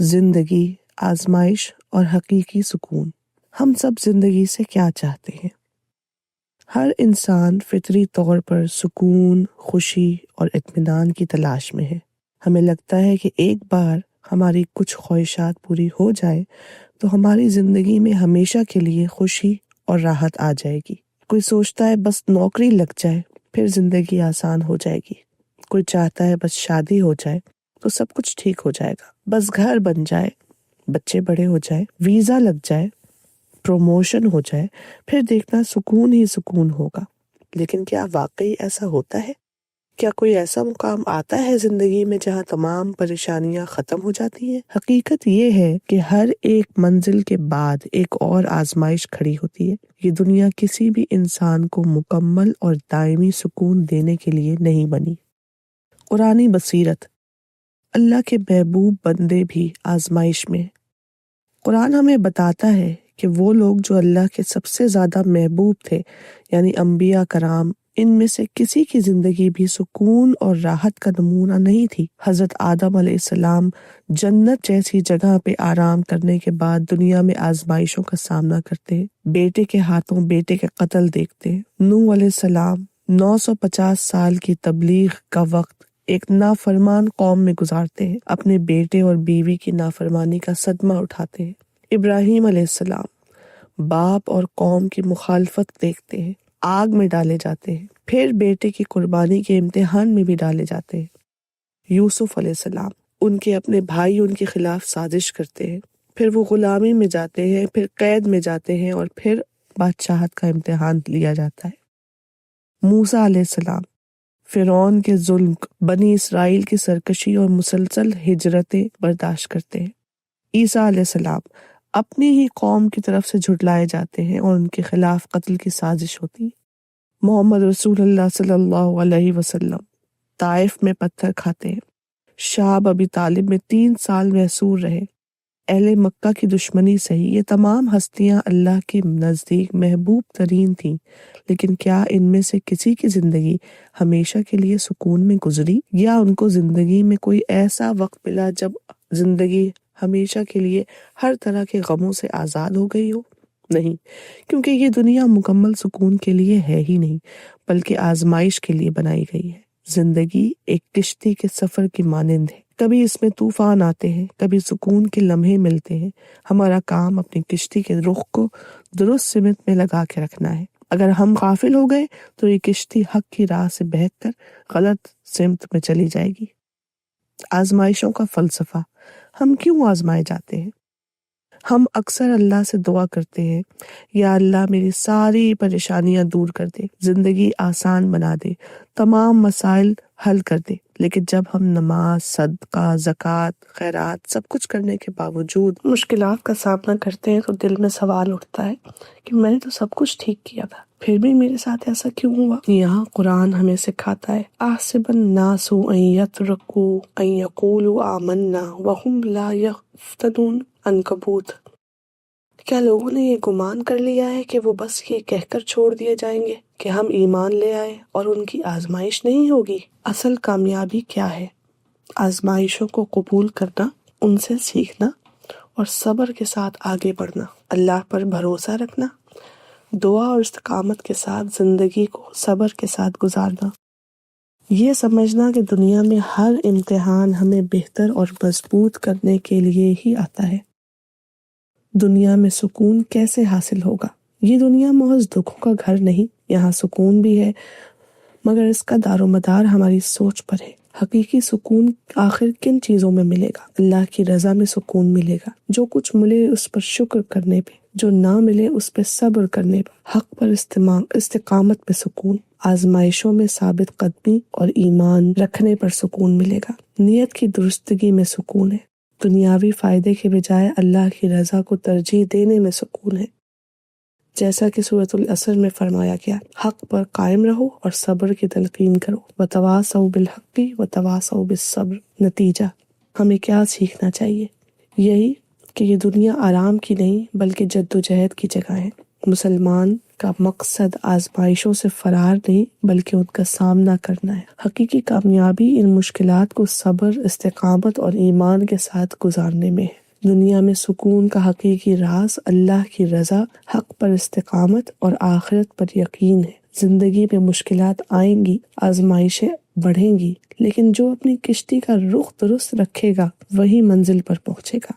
زندگی، آزمائش اور حقیقی سکون۔ ہم سب زندگی سے کیا چاہتے ہیں؟ ہر انسان فطری طور پر سکون، خوشی اور اطمینان کی تلاش میں ہے۔ ہمیں لگتا ہے کہ ایک بار ہماری کچھ خواہشات پوری ہو جائے تو ہماری زندگی میں ہمیشہ کے لیے خوشی اور راحت آ جائے گی۔ کوئی سوچتا ہے بس نوکری لگ جائے پھر زندگی آسان ہو جائے گی۔ کوئی چاہتا ہے بس شادی ہو جائے تو سب کچھ ٹھیک ہو جائے گا۔ بس گھر بن جائے، بچے بڑے ہو جائے، ویزا لگ جائے، پروموشن ہو جائے، پھر دیکھنا سکون ہی سکون ہوگا۔ لیکن کیا واقعی ایسا ہوتا ہے؟ کیا کوئی ایسا مقام آتا ہے زندگی میں جہاں تمام پریشانیاں ختم ہو جاتی ہیں؟ حقیقت یہ ہے کہ ہر ایک منزل کے بعد ایک اور آزمائش کھڑی ہوتی ہے۔ یہ دنیا کسی بھی انسان کو مکمل اور دائمی سکون دینے کے لیے نہیں بنی۔ قرآنی بصیرت، اللہ کے محبوب بندے بھی آزمائش میں۔ قرآن ہمیں بتاتا ہے کہ وہ لوگ جو اللہ کے سب سے زیادہ محبوب تھے، یعنی انبیاء کرام، ان میں سے کسی کی زندگی بھی سکون اور راحت کا نمونہ نہیں تھی۔ حضرت آدم علیہ السلام جنت جیسی جگہ پہ آرام کرنے کے بعد دنیا میں آزمائشوں کا سامنا کرتے، بیٹے کے ہاتھوں بیٹے کے قتل دیکھتے۔ نوح علیہ السلام 950 سال کی تبلیغ کا وقت ایک نافرمان قوم میں گزارتے ہیں، اپنے بیٹے اور بیوی کی نافرمانی کا صدمہ اٹھاتے ہیں۔ ابراہیم علیہ السلام باپ اور قوم کی مخالفت دیکھتے ہیں، آگ میں ڈالے جاتے ہیں، پھر بیٹے کی قربانی کے امتحان میں بھی ڈالے جاتے ہیں۔ یوسف علیہ السلام، ان کے اپنے بھائی ان کے خلاف سازش کرتے ہیں، پھر وہ غلامی میں جاتے ہیں، پھر قید میں جاتے ہیں اور پھر بادشاہت کا امتحان لیا جاتا ہے۔ موسیٰ علیہ السلام فرعون کے ظلم، بنی اسرائیل کی سرکشی اور مسلسل ہجرتیں برداشت کرتے ہیں۔ عیسیٰ علیہ السلام اپنی ہی قوم کی طرف سے جھٹلائے جاتے ہیں اور ان کے خلاف قتل کی سازش ہوتی ہے۔ محمد رسول اللہ صلی اللہ علیہ وسلم طائف میں پتھر کھاتے ہیں۔ شعب ابی طالب میں 3 سال محصور رہے۔ اہل مکہ کی دشمنی سہی۔ یہ تمام ہستیاں اللہ کے نزدیک محبوب ترین تھیں، لیکن کیا ان میں سے کسی کی زندگی ہمیشہ کے لیے سکون میں گزری، یا ان کو زندگی میں کوئی ایسا وقت ملا جب زندگی ہمیشہ کے لیے ہر طرح کے غموں سے آزاد ہو گئی ہو؟ نہیں، کیونکہ یہ دنیا مکمل سکون کے لیے ہے ہی نہیں، بلکہ آزمائش کے لیے بنائی گئی ہے۔ زندگی ایک کشتی کے سفر کی مانند ہے، کبھی اس میں طوفان آتے ہیں، کبھی سکون کے لمحے ملتے ہیں۔ ہمارا کام اپنی کشتی کے رخ کو درست سمت میں لگا کے رکھنا ہے۔ اگر ہم غافل ہو گئے تو یہ کشتی حق کی راہ سے بہک کر غلط سمت میں چلی جائے گی۔ آزمائشوں کا فلسفہ۔ ہم کیوں آزمائے جاتے ہیں؟ ہم اکثر اللہ سے دعا کرتے ہیں، یا اللہ میری ساری پریشانیاں دور کر دے، زندگی آسان بنا دے، تمام مسائل حل کر دے۔ لیکن جب ہم نماز، صدقہ، زکوٰۃ، خیرات سب کچھ کرنے کے باوجود مشکلات کا سامنا کرتے ہیں تو دل میں سوال اٹھتا ہے کہ میں نے تو سب کچھ ٹھیک کیا تھا، پھر بھی میرے ساتھ ایسا کیوں ہوا؟ یہاں قرآن ہمیں سکھاتا ہے، احسب الناس ان یترکوا ان یقولوا آمنا وهم لا یفتنون۔ عنکبوت۔ کیا لوگوں نے یہ گمان کر لیا ہے کہ وہ بس یہ کہہ کر چھوڑ دیے جائیں گے کہ ہم ایمان لے آئے اور ان کی آزمائش نہیں ہوگی؟ اصل کامیابی کیا ہے؟ آزمائشوں کو قبول کرنا، ان سے سیکھنا اور صبر کے ساتھ آگے بڑھنا، اللہ پر بھروسہ رکھنا، دعا اور استقامت کے ساتھ زندگی کو صبر کے ساتھ گزارنا، یہ سمجھنا کہ دنیا میں ہر امتحان ہمیں بہتر اور مضبوط کرنے کے لیے ہی آتا ہے۔ دنیا میں سکون کیسے حاصل ہوگا؟ یہ دنیا محض دکھوں کا گھر نہیں، یہاں سکون بھی ہے، مگر اس کا دار و مدار ہماری سوچ پر ہے۔ حقیقی سکون آخر کن چیزوں میں ملے گا؟ اللہ کی رضا میں سکون ملے گا، جو کچھ ملے اس پر شکر کرنے پہ، جو نہ ملے اس پہ صبر کرنے پہ، حق پر استقامت پہ سکون، آزمائشوں میں ثابت قدمی اور ایمان رکھنے پر سکون ملے گا، نیت کی درستگی میں سکون ہے، دنیاوی فائدے کے بجائے اللہ کی رضا کو ترجیح دینے میں سکون ہے۔ جیسا کہ سورۃ العصر میں فرمایا گیا، حق پر قائم رہو اور صبر کی تلقین کرو، وتواصوا بالحق وتواصوا بالصبر۔ نتیجہ ہمیں کیا سیکھنا چاہیے؟ یہی کہ یہ دنیا آرام کی نہیں بلکہ جد و جہد کی جگہ ہے۔ مسلمان کا مقصد آزمائشوں سے فرار نہیں بلکہ ان کا سامنا کرنا ہے۔ حقیقی کامیابی ان مشکلات کو صبر، استقامت اور ایمان کے ساتھ گزارنے میں ہے۔ دنیا میں سکون کا حقیقی راز اللہ کی رضا، حق پر استقامت اور آخرت پر یقین ہے۔ زندگی میں مشکلات آئیں گی، آزمائشیں بڑھیں گی، لیکن جو اپنی کشتی کا رخ درست رکھے گا وہی منزل پر پہنچے گا۔